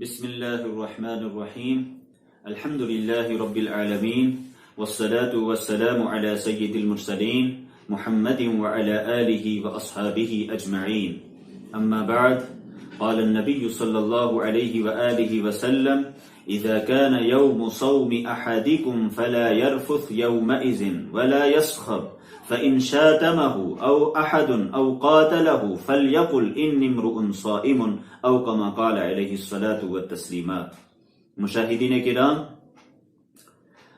بسم الله الرحمن الرحيم الحمد لله رب العالمين والصلاة والسلام على سيد المرسلين محمد وعلى آله وأصحابه أجمعين أما بعد قال النبي صلى الله عليه وآله وسلم إذا كان يوم صوم أحدكم فلا يرفث يومئذ ولا يسخب فإن شاتمه أو أحد أو قاتله فليقل إني امرؤ صائم أو كما قال عليه الصلاة والتسليمات۔ مشاہدین کرام،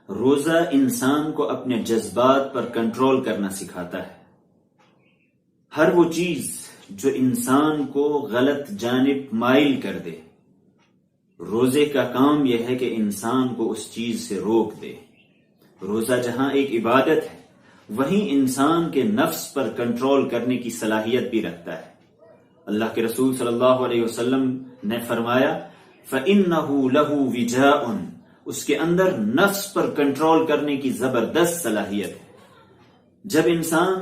روزہ انسان کو اپنے جذبات پر کنٹرول کرنا سکھاتا ہے۔ ہر وہ چیز جو انسان کو غلط جانب مائل کر دے، روزے کا کام یہ ہے کہ انسان کو اس چیز سے روک دے۔ روزہ جہاں ایک عبادت ہے، وہیں انسان کے نفس پر کنٹرول کرنے کی صلاحیت بھی رکھتا ہے۔ اللہ کے رسول صلی اللہ علیہ وسلم نے فرمایا فَإِنَّهُ لَهُ وِجَاءٌ، اس کے اندر نفس پر کنٹرول کرنے کی زبردست صلاحیت ہے۔ جب انسان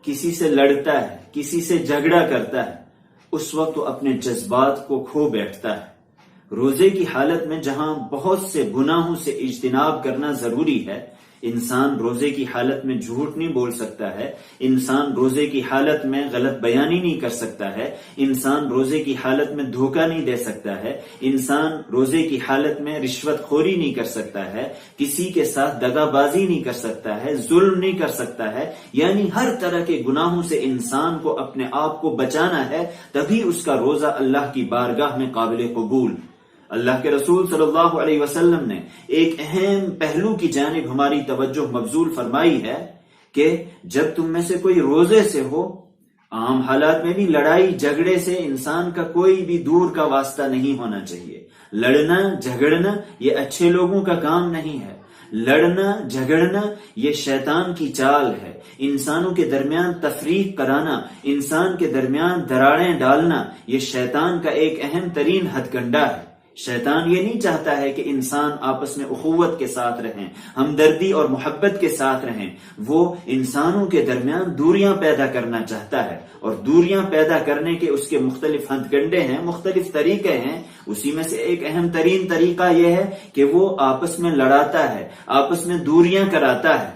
کسی سے لڑتا ہے، کسی سے جھگڑا کرتا ہے، اس وقت وہ اپنے جذبات کو کھو بیٹھتا ہے۔ روزے کی حالت میں جہاں بہت سے گناہوں سے اجتناب کرنا ضروری ہے، انسان روزے کی حالت میں جھوٹ نہیں بول سکتا ہے، انسان روزے کی حالت میں غلط بیانی نہیں کر سکتا ہے، انسان روزے کی حالت میں دھوکہ نہیں دے سکتا ہے، انسان روزے کی حالت میں رشوت خوری نہیں کر سکتا ہے، کسی کے ساتھ دغا بازی نہیں کر سکتا ہے، ظلم نہیں کر سکتا ہے۔ یعنی ہر طرح کے گناہوں سے انسان کو اپنے آپ کو بچانا ہے، تبھی اس کا روزہ اللہ کی بارگاہ میں قابل قبول۔ اللہ کے رسول صلی اللہ علیہ وسلم نے ایک اہم پہلو کی جانب ہماری توجہ مبذول فرمائی ہے کہ جب تم میں سے کوئی روزے سے ہو، عام حالات میں بھی لڑائی جھگڑے سے انسان کا کوئی بھی دور کا واسطہ نہیں ہونا چاہیے۔ لڑنا جھگڑنا یہ اچھے لوگوں کا کام نہیں ہے۔ لڑنا جھگڑنا یہ شیطان کی چال ہے۔ انسانوں کے درمیان تفریق کرانا، انسان کے درمیان دراڑیں ڈالنا، یہ شیطان کا ایک اہم ترین ہتھ کنڈا ہے۔ شیطان یہ نہیں چاہتا ہے کہ انسان آپس میں اخوت کے ساتھ رہیں، ہمدردی اور محبت کے ساتھ رہیں۔ وہ انسانوں کے درمیان دوریاں پیدا کرنا چاہتا ہے، اور دوریاں پیدا کرنے کے اس کے مختلف ہتھ کنڈے ہیں، مختلف طریقے ہیں۔ اسی میں سے ایک اہم ترین طریقہ یہ ہے کہ وہ آپس میں لڑاتا ہے، آپس میں دوریاں کراتا ہے۔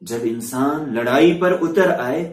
جب انسان لڑائی پر اتر آئے،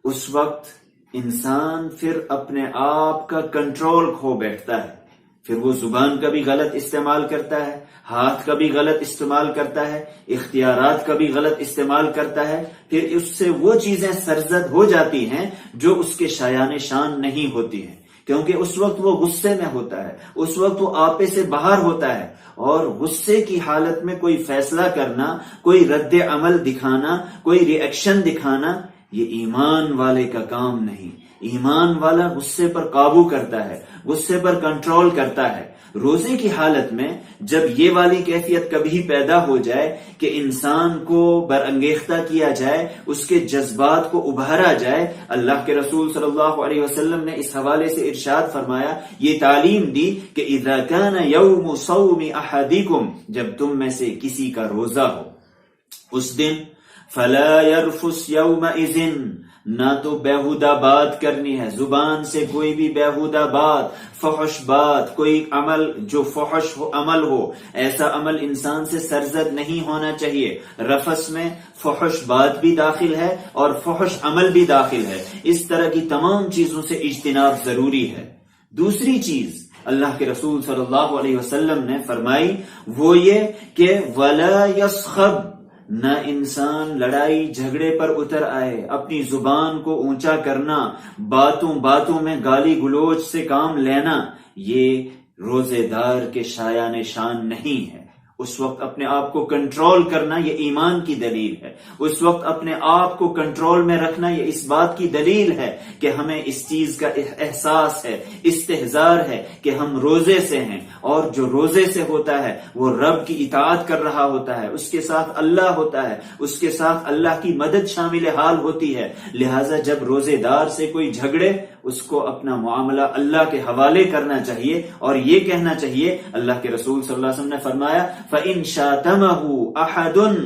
اس وقت انسان پھر اپنے آپ کا کنٹرول کھو بیٹھتا ہے۔ پھر وہ زبان کا بھی غلط استعمال کرتا ہے، ہاتھ کا بھی غلط استعمال کرتا ہے، اختیارات کا بھی غلط استعمال کرتا ہے۔ پھر اس سے وہ چیزیں سرزد ہو جاتی ہیں جو اس کے شایان شان نہیں ہوتی ہیں، کیونکہ اس وقت وہ غصے میں ہوتا ہے، اس وقت وہ آپے سے باہر ہوتا ہے، اور غصے کی حالت میں کوئی فیصلہ کرنا، کوئی رد عمل دکھانا، کوئی ری ایکشن دکھانا، یہ ایمان والے کا کام نہیں۔ ایمان والا غصے پر قابو کرتا ہے، غصے پر کنٹرول کرتا ہے۔ روزے کی حالت میں جب یہ والی کیفیت کبھی پیدا ہو جائے کہ انسان کو برانگیختہ کیا جائے، اس کے جذبات کو ابھارا جائے، اللہ کے رسول صلی اللہ علیہ وسلم نے اس حوالے سے ارشاد فرمایا، یہ تعلیم دی کہ اذا کان یوم صوم احدکم، جب تم میں سے کسی کا روزہ ہو، اس دن فلا یرفث یومئذ، نہ تو بیہودہ بات کرنی ہے، زبان سے کوئی بھی بیہودہ بات، فحش بات، کوئی عمل جو فحش عمل ہو، ایسا عمل انسان سے سرزد نہیں ہونا چاہیے۔ رفث میں فحش بات بھی داخل ہے اور فحش عمل بھی داخل ہے۔ اس طرح کی تمام چیزوں سے اجتناب ضروری ہے۔ دوسری چیز اللہ کے رسول صلی اللہ علیہ وسلم نے فرمائی وہ یہ کہ وَلَا يَسْخَبْ، نہ انسان لڑائی جھگڑے پر اتر آئے، اپنی زبان کو اونچا کرنا، باتوں باتوں میں گالی گلوچ سے کام لینا، یہ روزے دار کے شایان شان نہیں ہے۔ اس وقت اپنے آپ کو کنٹرول کرنا یہ ایمان کی دلیل ہے۔ اس وقت اپنے آپ کو کنٹرول میں رکھنا یہ اس بات کی دلیل ہے کہ ہمیں اس چیز کا احساس ہے، استحضار ہے کہ ہم روزے سے ہیں، اور جو روزے سے ہوتا ہے وہ رب کی اطاعت کر رہا ہوتا ہے، اس کے ساتھ اللہ ہوتا ہے، اس کے ساتھ اللہ کی مدد شامل حال ہوتی ہے۔ لہٰذا جب روزے دار سے کوئی جھگڑے، اس کو اپنا معاملہ اللہ کے حوالے کرنا چاہیے، اور یہ کہنا چاہیے، اللہ کے رسول صلی اللہ علیہ وسلم نے فرمایا فَإِن شَاتَمَهُ أَحَدٌ،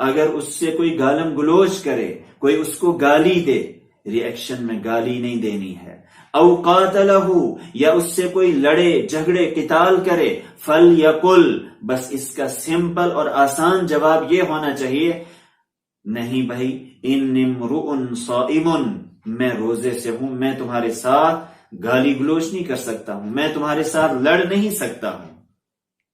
اگر اس سے کوئی گالم گلوچ کرے، کوئی اس کو گالی دے، ری ایکشن میں گالی نہیں دینی ہے، او قاتلہ یا اس سے کوئی لڑے جھگڑے قتال کرے فلیقل بس اس کا سمپل اور آسان جواب یہ ہونا چاہیے نہیں بھائی انی امرؤ صائم میں روزے سے ہوں میں تمہارے ساتھ گالی گلوچ نہیں کر سکتا ہوں میں تمہارے ساتھ لڑ نہیں سکتا ہوں۔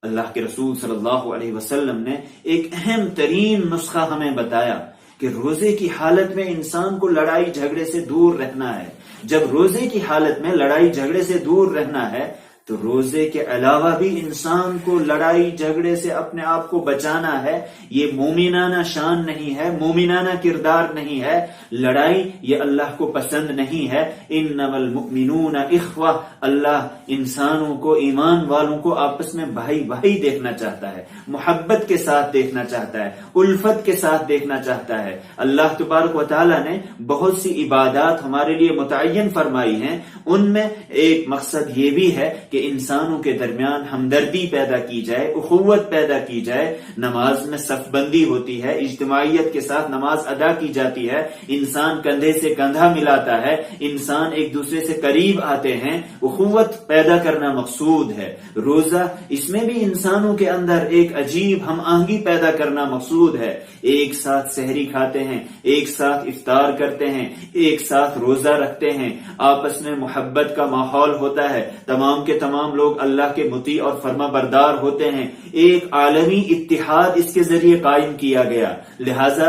اللہ کے رسول صلی اللہ علیہ وسلم نے ایک اہم ترین نسخہ ہمیں بتایا کہ روزے کی حالت میں انسان کو لڑائی جھگڑے سے دور رہنا ہے۔ جب روزے کی حالت میں لڑائی جھگڑے سے دور رہنا ہے تو روزے کے علاوہ بھی انسان کو لڑائی جھگڑے سے اپنے آپ کو بچانا ہے۔ یہ مومنانہ شان نہیں ہے، مومنانہ کردار نہیں ہے۔ لڑائی یہ اللہ کو پسند نہیں ہے۔ انما المؤمنون اخوہ، اللہ انسانوں کو، ایمان والوں کو آپس میں بھائی بھائی دیکھنا چاہتا ہے، محبت کے ساتھ دیکھنا چاہتا ہے، الفت کے ساتھ دیکھنا چاہتا ہے۔ اللہ تبارک و تعالیٰ نے بہت سی عبادات ہمارے لیے متعین فرمائی ہیں، ان میں ایک مقصد یہ بھی ہے کہ انسانوں کے درمیان ہمدردی پیدا کی جائے، اخوت پیدا کی جائے۔ نماز میں صف بندی ہوتی ہے، اجتماعیت کے ساتھ نماز ادا کی جاتی ہے، انسان کندھے سے کندھا ملاتا ہے، انسان ایک دوسرے سے قریب آتے ہیں، اخوت پیدا کرنا مقصود ہے۔ روزہ اس میں بھی انسانوں کے اندر ایک عجیب ہم آہنگی پیدا کرنا مقصود ہے۔ ایک ساتھ سحری کھاتے ہیں، ایک ساتھ افطار کرتے ہیں، ایک ساتھ روزہ رکھتے ہیں، آپس میں محبت کا ماحول ہوتا ہے، تمام کے تمام لوگ اللہ کے مطیع اور فرما بردار ہوتے ہیں، ایک عالمی اتحاد اس کے ذریعے قائم کیا گیا۔ لہذا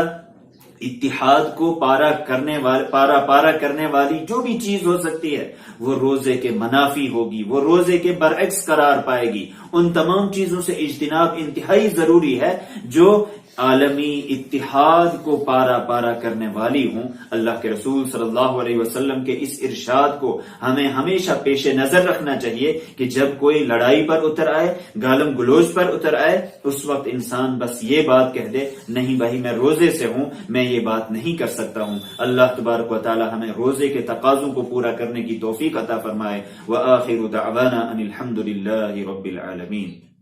اتحاد کو پارا کرنے والی جو بھی چیز ہو سکتی ہے وہ روزے کے منافی ہوگی، وہ روزے کے برعکس قرار پائے گی۔ ان تمام چیزوں سے اجتناب انتہائی ضروری ہے جو عالمی اتحاد کو پارا کرنے والی ہوں۔ اللہ کے رسول صلی اللہ علیہ وسلم کے اس ارشاد کو ہمیں ہمیشہ پیش نظر رکھنا چاہیے کہ جب کوئی لڑائی پر اتر آئے، گالم گلوچ پر اتر آئے، اس وقت انسان بس یہ بات کہہ دے نہیں بھائی میں روزے سے ہوں، میں یہ بات نہیں کر سکتا ہوں۔ اللہ تبارک و تعالی ہمیں روزے کے تقاضوں کو پورا کرنے کی توفیق عطا فرمائے۔ وآخر دعوانا ان الحمد للہ رب العالمین۔